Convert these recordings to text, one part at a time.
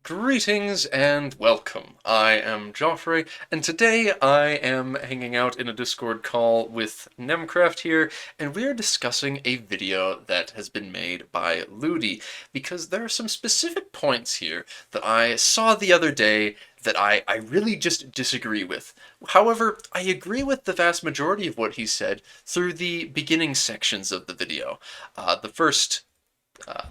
Greetings and welcome. I am Joffrey, and today I am hanging out in a Discord call with Nemcraft here, and we are discussing a video that has been made by Ludi, because there are some specific points here that I saw the other day that I really just disagree with. However, I agree with the vast majority of what he said through the beginning sections of the video. The first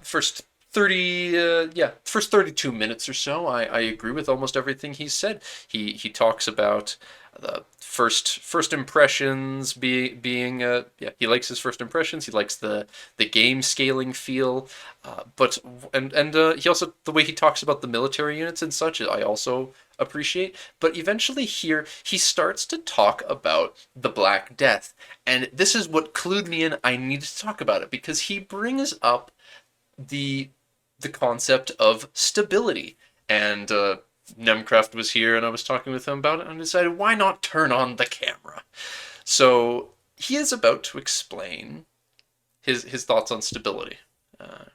first 32 minutes or so, I agree with almost everything he said. He talks about the first impressions being he likes his first impressions. He likes the game scaling feel, but and he also, the way he talks about the military units and such, I also appreciate. But eventually here he starts to talk about the Black Death, and this is what clued me in. I need to talk about it because he brings up the the concept of stability. And Nemcraft was here, and I was talking with him about it, and I decided, why not turn on the camera? So he is about to explain his thoughts on stability.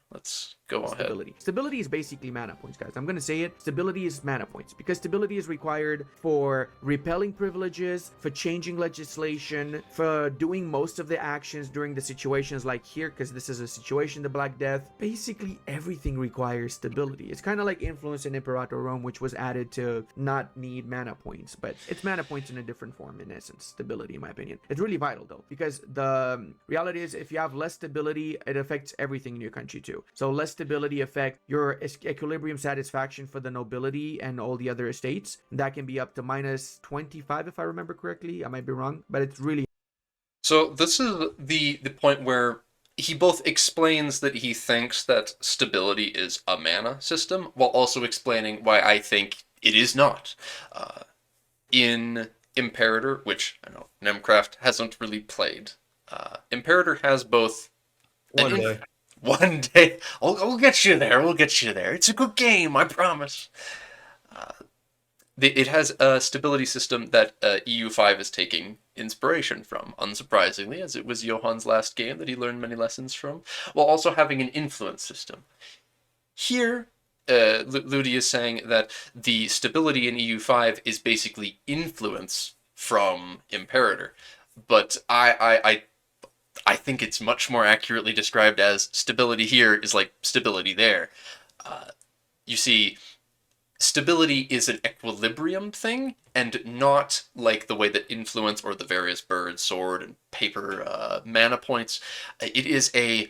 Let's go ahead. Stability is basically mana points, guys. I'm gonna say it. Stability is mana points because stability is required for repelling privileges, for changing legislation, for doing most of the actions during the situations like here, because this is a situation, the Black Death. Basically, everything requires stability. It's kind of like influence in Imperator Rome, which was added to not need mana points, but it's mana points in a different form in essence. Stability, in my opinion. It's really vital though, because the reality is if you have less stability, it affects everything in your country too. So less stability affect your equilibrium satisfaction for the nobility and all the other estates. That can be up to minus 25 if I remember correctly. I might be wrong, but it's really... So this is the point where he both explains that he thinks that stability is a mana system, while also explaining why I think it is not. In Imperator, which I know Nemcraft hasn't really played, Imperator has both One day. One day, I'll get you there. We'll get you there. It's a good game, I promise. It has a stability system that EU5 is taking inspiration from, unsurprisingly, as it was Johann's last game that he learned many lessons from, while also having an influence system. Here, Ludi is saying that the stability in EU5 is basically influence from Imperator, but I think it's much more accurately described as stability here is like stability there. You see, stability is an equilibrium thing, and not like the way that influence or the various bird, sword, and paper mana points. It is a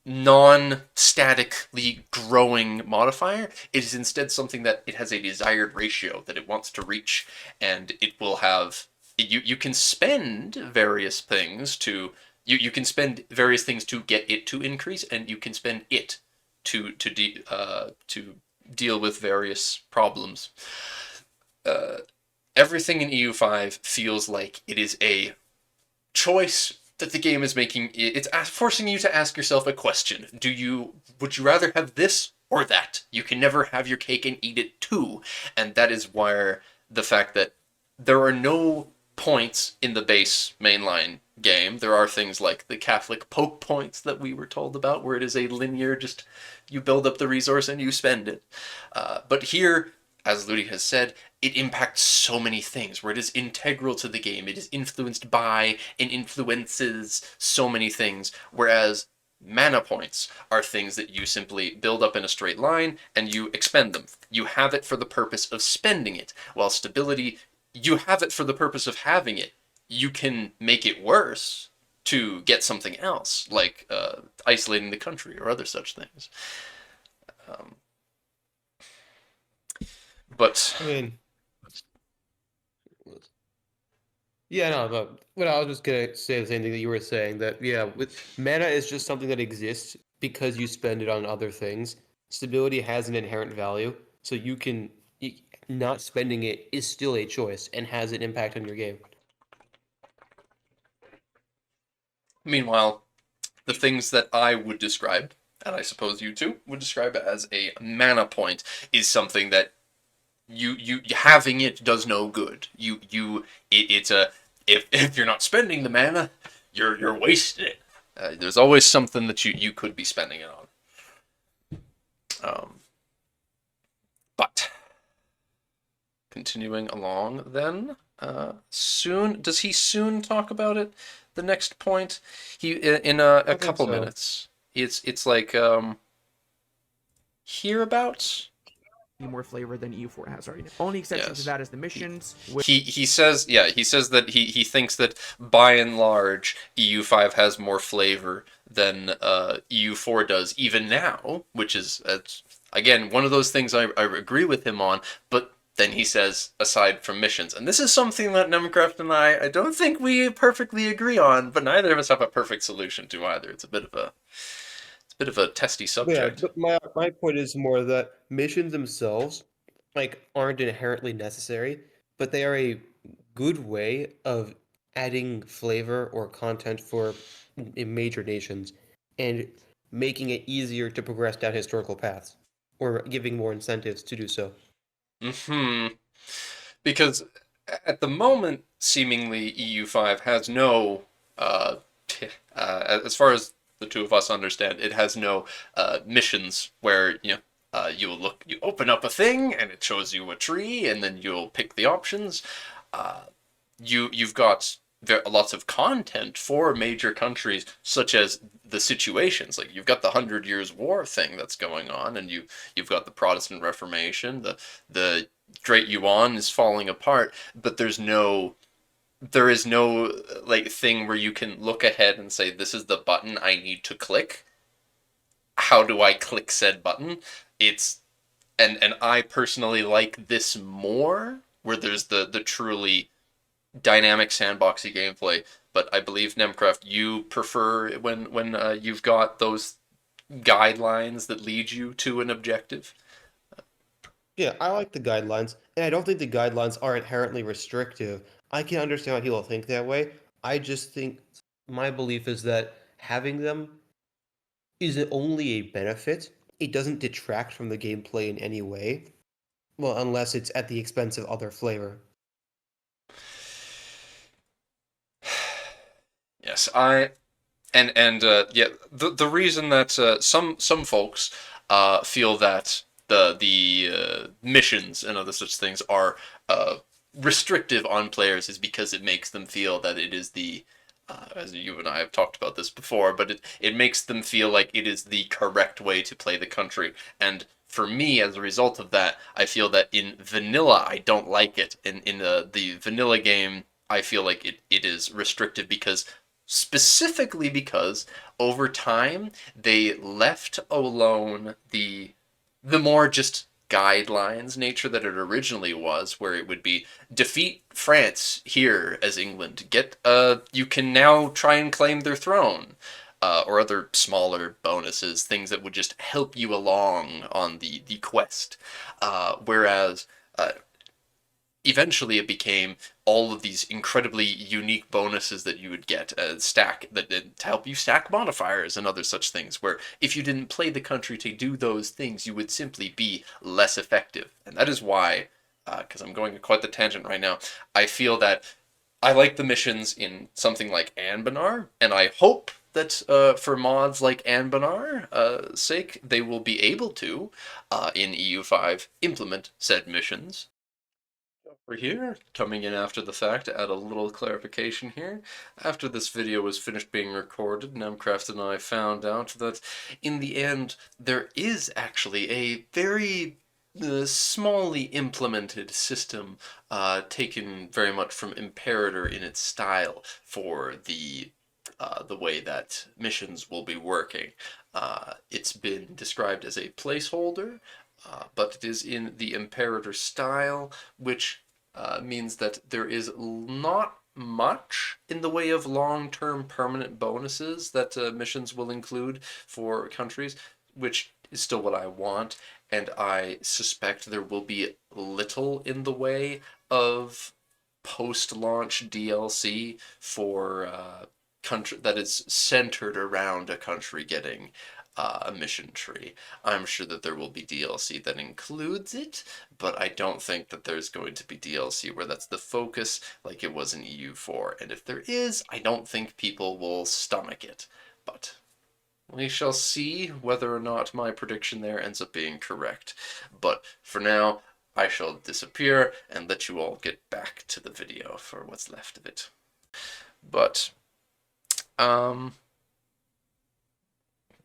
non-statically growing modifier. It is instead something that it has a desired ratio that it wants to reach, and it will have... You can spend various things to... You can spend various things to get it to increase, and you can spend it to deal with various problems. Everything in EU5 feels like it is a choice that the game is making. It's forcing you to ask yourself a question. Would you rather have this or that? You can never have your cake and eat it too. And that is where the fact that there are no points in the base mainline game. There are things like the Catholic poke points that we were told about, where it is a linear, just you build up the resource and you spend it. But here, as Ludi has said, it impacts so many things, where it is integral to the game. It is influenced by and influences so many things, whereas mana points are things that you simply build up in a straight line and you expend them. You have it for the purpose of spending it, while stability, you have it for the purpose of having it. You can make it worse to get something else, like isolating the country or other such things. But I mean, yeah, no, but what I was just gonna say the same thing that you were saying, that yeah, with mana is just something that exists because you spend it on other things. Stability has an inherent value, so not spending it is still a choice and has an impact on your game. meanwhile, the things that I would describe, and I suppose you too would describe as a mana point, is something that you having it does no good. It's a... if you're not spending the mana, you're wasting it. There's always something that you could be spending it on. continuing along then. Soon does he soon talk about it? The next point, he in a I think couple so. minutes. It's like hereabouts. More flavor than EU4 has right now. Only exception to Yes. that is the missions. He says, yeah, he says that he thinks that by and large EU5 has more flavor than EU4 does even now, which is again one of those things I agree with him on. But then he says, aside from missions, and this is something that Nemcraft and I don't think we perfectly agree on, but neither of us have a perfect solution to either. It's a bit of a testy Yeah, subject. but my point is more that missions themselves like aren't inherently necessary, but they are a good way of adding flavor or content for in major nations and making it easier to progress down historical paths or giving more incentives to do so. Hmm. Because at the moment, seemingly EU5 has no, uh, as far as the two of us understand, it has no missions where you open up a thing and it shows you a tree, and then you'll pick the options. Uh, you've got lots of content for major countries, such as the situations. Like you've got the Hundred Years' War thing that's going on, and you've got the Protestant Reformation. The Great Yuan is falling apart, but there is no like thing where you can look ahead and say, this is the button I need to click. How do I click said button? It's and I personally like this more, where there's the truly dynamic sandboxy gameplay. But I believe Nemcraft, you prefer when you've got those guidelines that lead you to an objective. Yeah, I like the guidelines, and I don't think the guidelines are inherently restrictive. I can understand why people think that way. I just think my belief is that having them is only a benefit. It doesn't detract from the gameplay in any way. Well, unless it's at the expense of other flavor. Yes, I and yeah, the reason that some folks feel that the missions and other such things are restrictive on players is because it makes them feel that it is the as you and I have talked about this before, but it makes them feel like it is the correct way to play the country. And for me, as a result of that, I feel that in vanilla, I don't like it. In the vanilla game, I feel like it is restrictive because specifically because over time they left alone the more just guidelines nature that it originally was, where it would be defeat France here as England, get you can now try and claim their throne, or other smaller bonuses, things that would just help you along on the quest. Whereas eventually it became all of these incredibly unique bonuses that you would get stack that to help you stack modifiers and other such things, where if you didn't play the country to do those things you would simply be less effective. And that is why, because I'm going quite the tangent right now, I feel that I like the missions in something like Anbanar, and I hope that for mods like Anbanar sake they will be able to in EU5 implement said missions. We're here, coming in after the fact to add a little clarification here. After this video was finished being recorded, Nemcraft and I found out that in the end there is actually a very smallly implemented system taken very much from Imperator in its style for the way that missions will be working. It's been described as a placeholder, but it is in the Imperator style, which means that there is not much in the way of long-term permanent bonuses that missions will include for countries, which is still what I want, and I suspect there will be little in the way of post-launch DLC for country that is centered around a country getting a mission tree. I'm sure that there will be DLC that includes it, but I don't think that there's going to be DLC where that's the focus like it was in EU4. And if there is, I don't think people will stomach it. But we shall see whether or not my prediction there ends up being correct. But for now, I shall disappear and let you all get back to the video for what's left of it. But,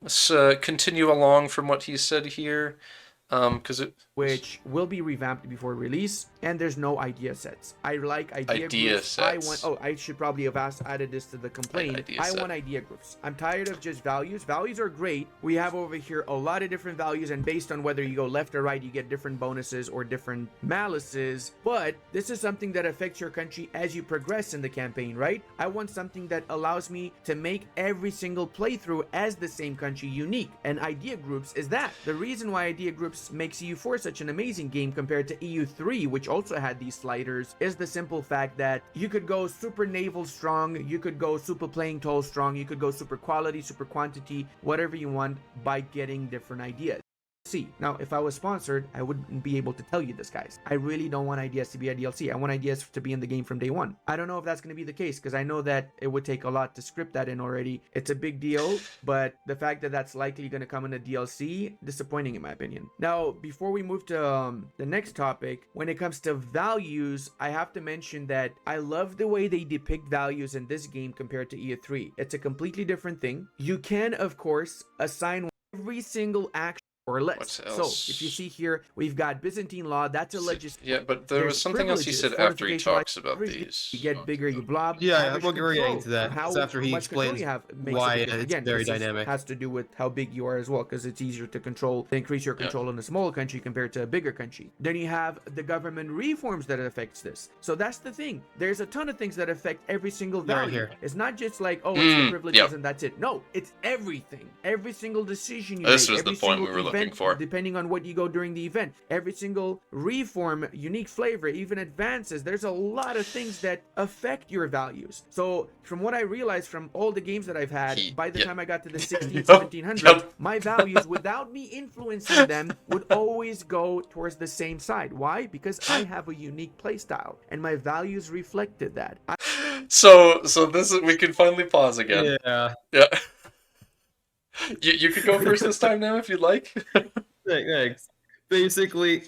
let's continue along from what he said here, because which will be revamped before release, and there's no idea sets. I like idea groups. Sets. I should probably have added this to the complaint. I want idea groups. I'm tired of just values. Values are great. We have over here a lot of different values, and based on whether you go left or right, you get different bonuses or different malices. But this is something that affects your country as you progress in the campaign, right? I want something that allows me to make every single playthrough as the same country unique, and idea groups is that. The reason why idea groups makes EU4 such an amazing game compared to EU3, which also had these sliders, is the simple fact that you could go super naval strong, you could go super playing tall strong, you could go super quality, super quantity, whatever you want by getting different ideas. Now, if I was sponsored, I wouldn't be able to tell you this, guys. I really don't want ideas to be a DLC. I want ideas to be in the game from day one. I don't know if that's going to be the case, because I know that it would take a lot to script that in already. It's a big deal, but the fact that that's likely going to come in a DLC, disappointing in my opinion. Now, before we move to the next topic, when it comes to values, I have to mention that I love the way they depict values in this game compared to EU3. It's a completely different thing. You can, of course, assign every single action or less. So if you see here, we've got Byzantine law. That's a legislation. Yeah, but there was something else he said after he talks about these. You get bigger, you blob. Yeah, we're getting to that. It's after he explains why it's very dynamic. Has to do with how big you are as well, because it's easier to control, to increase your control in a smaller country compared to a bigger country. Then you have the government reforms that affects this. So that's the thing. There's a ton of things that affect every single value. It's not just like, oh, it's the privileges and that's it. No, it's everything. Every single decision you make. This was the point we were looking for. Depending on what you go during the event, every single reform, unique flavor, even advances, there's a lot of things that affect your values. So from what I realized from all the games that I've had, by the time I got to the 1700, my values, without me influencing them, would always go towards the same side. Why? Because I have a unique playstyle and my values reflected that. So this is, we can finally pause again. Yeah. You could go first this time now if you'd like. Thanks. Basically,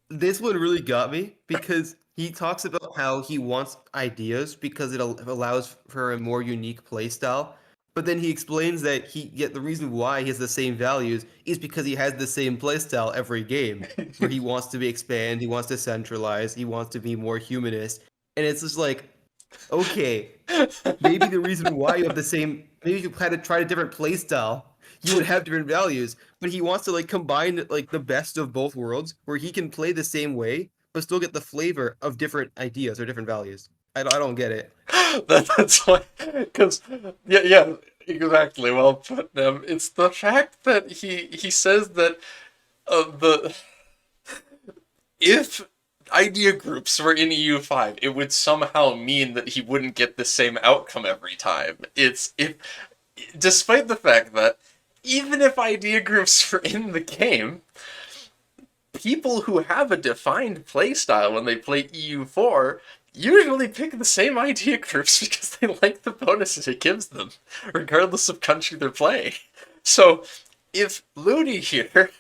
this one really got me because he talks about how he wants ideas because it allows for a more unique playstyle. But then he explains that the reason why he has the same values is because he has the same playstyle every game, where he wants to expand, he wants to centralize, he wants to be more humanist, and it's just like, okay, maybe the reason why you have the same, maybe if you had to try a different playstyle, you would have different values. But he wants to like combine like the best of both worlds, where he can play the same way but still get the flavor of different ideas or different values. I don't get it. That's why, because yeah, exactly. Well put. It's the fact that he says that if idea groups were in EU5, it would somehow mean that he wouldn't get the same outcome every time. Despite the fact that even if idea groups were in the game, people who have a defined playstyle when they play EU4 usually pick the same idea groups because they like the bonuses it gives them, regardless of country they're playing. So, if Ludi here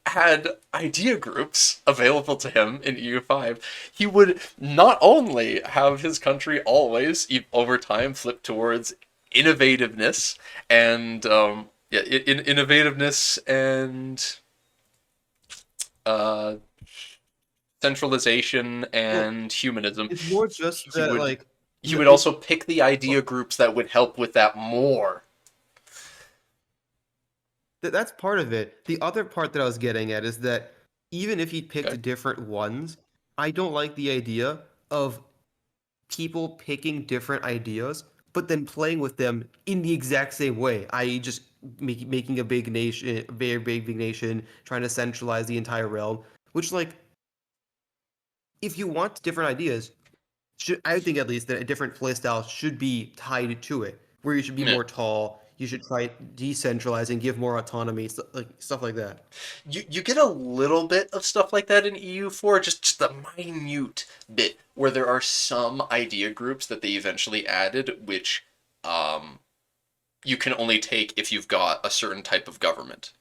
had idea groups available to him in EU5, he would not only have his country always, over time, flip towards innovativeness and innovativeness and centralization and humanism. It's more just that he would also pick the idea groups that would help with that more. That's part of it. The other part that I was getting at is that even if he picked different ones, I don't like the idea of people picking different ideas, but then playing with them in the exact same way, i.e. just making a big nation, a very big nation, trying to centralize the entire realm, which, like, if you want different ideas, I think at least that a different playstyle should be tied to it, where you should be more tall, you should try decentralize and give more autonomy, stuff like that. You get a little bit of stuff like that in EU4, just a minute bit, where there are some idea groups that they eventually added, which you can only take if you've got a certain type of government.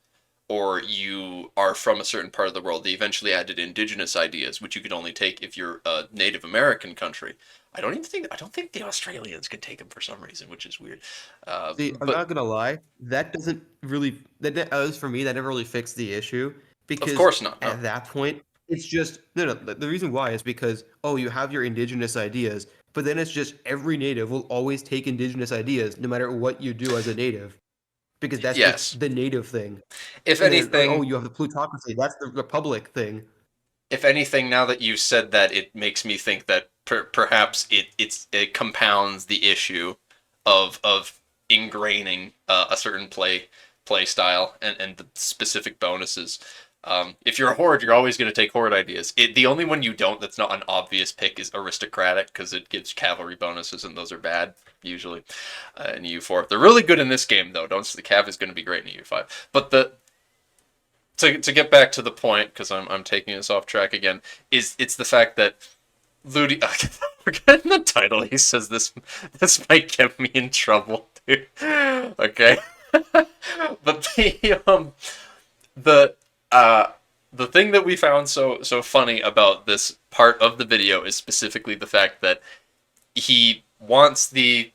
or you are from a certain part of the world. They eventually added indigenous ideas, which you could only take if you're a Native American country. I don't think the Australians could take them for some reason, which is weird. See, I'm But not gonna lie. That doesn't really. At least for me, that never really fixed the issue of because course not. No. at that point, it's just no, no. The reason why is because you have your indigenous ideas, but then it's just every native will always take indigenous ideas no matter what you do as a native, because that's just Yes. the native thing. If And then anything, you have the plutocracy. That's the republic thing. now that you've said that, it makes me think that perhaps it compounds the issue of ingraining a certain play style and the specific bonuses. If you're a horde, you're always going to take horde ideas. The only one you don't that's not an obvious pick is aristocratic, because it gives cavalry bonuses, and those are bad usually in EU4. They're really good in this game though. Don't the cav is going to be great in EU5. But to get back to the point, because I'm taking us off track again, it's the fact that Ludi, forgetting the title, he says this might get me in trouble, dude. Okay, but the the thing that we found so funny about this part of the video is specifically the fact that he wants he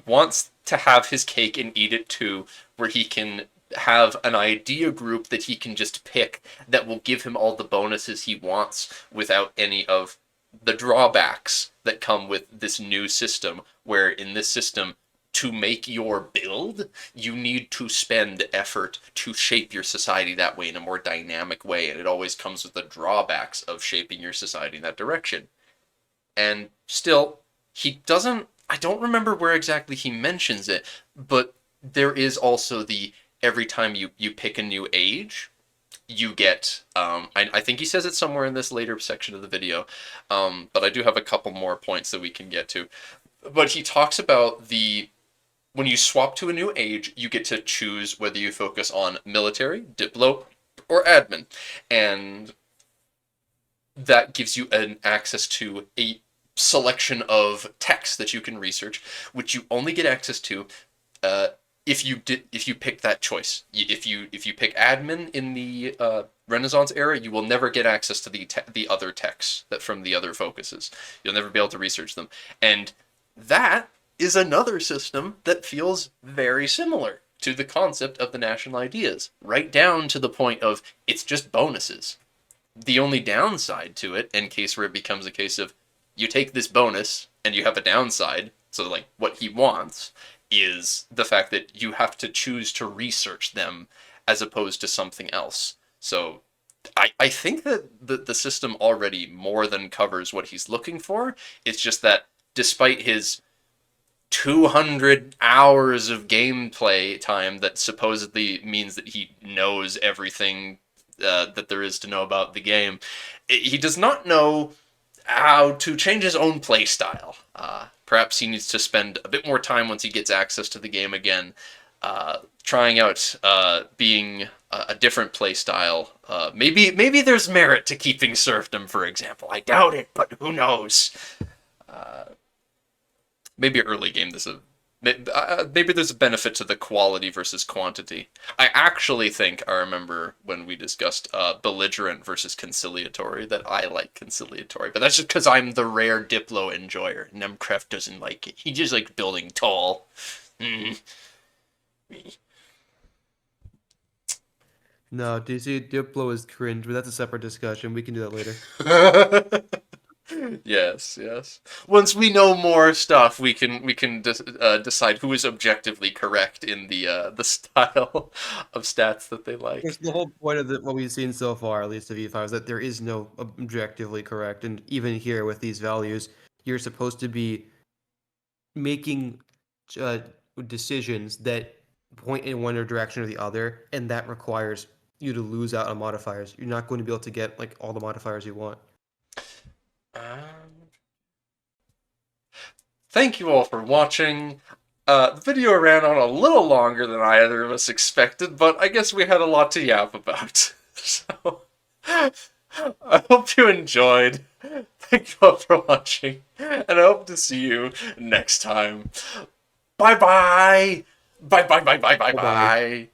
wants to have his cake and eat it too, where he can have an idea group that he can just pick that will give him all the bonuses he wants without any of the drawbacks that come with this new system, where in this system, to make your build, you need to spend effort to shape your society that way in a more dynamic way, and it always comes with the drawbacks of shaping your society in that direction. And still, he doesn't, I don't remember where exactly he mentions it, but there is also the every time you pick a new age, you get, I think he says it somewhere in this later section of the video, but I do have a couple more points that we can get to. But he talks about when you swap to a new age, you get to choose whether you focus on military, diplo, or admin. And that gives you an access to a selection of texts that you can research, which you only get access to if you pick that choice. If you pick admin in the Renaissance era, you will never get access to the other texts that from the other focuses. You'll never be able to research them, and that is another system that feels very similar to the concept of the national ideas, right down to the point of it's just bonuses. The only downside to it, in case where it becomes a case of you take this bonus and you have a downside, so like what he wants is the fact that you have to choose to research them as opposed to something else. So I think that the system already more than covers what he's looking for. It's just that despite his 200 hours of gameplay time that supposedly means that he knows everything that there is to know about the game, he does not know how to change his own play style. Perhaps he needs to spend a bit more time once he gets access to the game again, trying out being a different play style. Maybe there's merit to keeping serfdom, for example. I doubt it, but who knows? Maybe early game maybe there's a benefit to the quality versus quantity. I actually think I remember when we discussed belligerent versus conciliatory that I like conciliatory, but that's just because I'm the rare Diplo enjoyer. Nemcref doesn't like it. He just likes building tall. No, DC Diplo is cringe, but that's a separate discussion. We can do that later. Yes. Once we know more stuff, we can decide who is objectively correct in the style of stats that they like. Because the whole point of what we've seen so far, at least of E5, is that there is no objectively correct, and even here with these values, you're supposed to be making decisions that point in one direction or the other, and that requires you to lose out on modifiers. You're not going to be able to get like all the modifiers you want. Thank you all for watching. The video ran on a little longer than either of us expected, but I guess we had a lot to yap about. So, I hope you enjoyed. Thank you all for watching, and I hope to see you next time. Bye-bye! Bye-bye.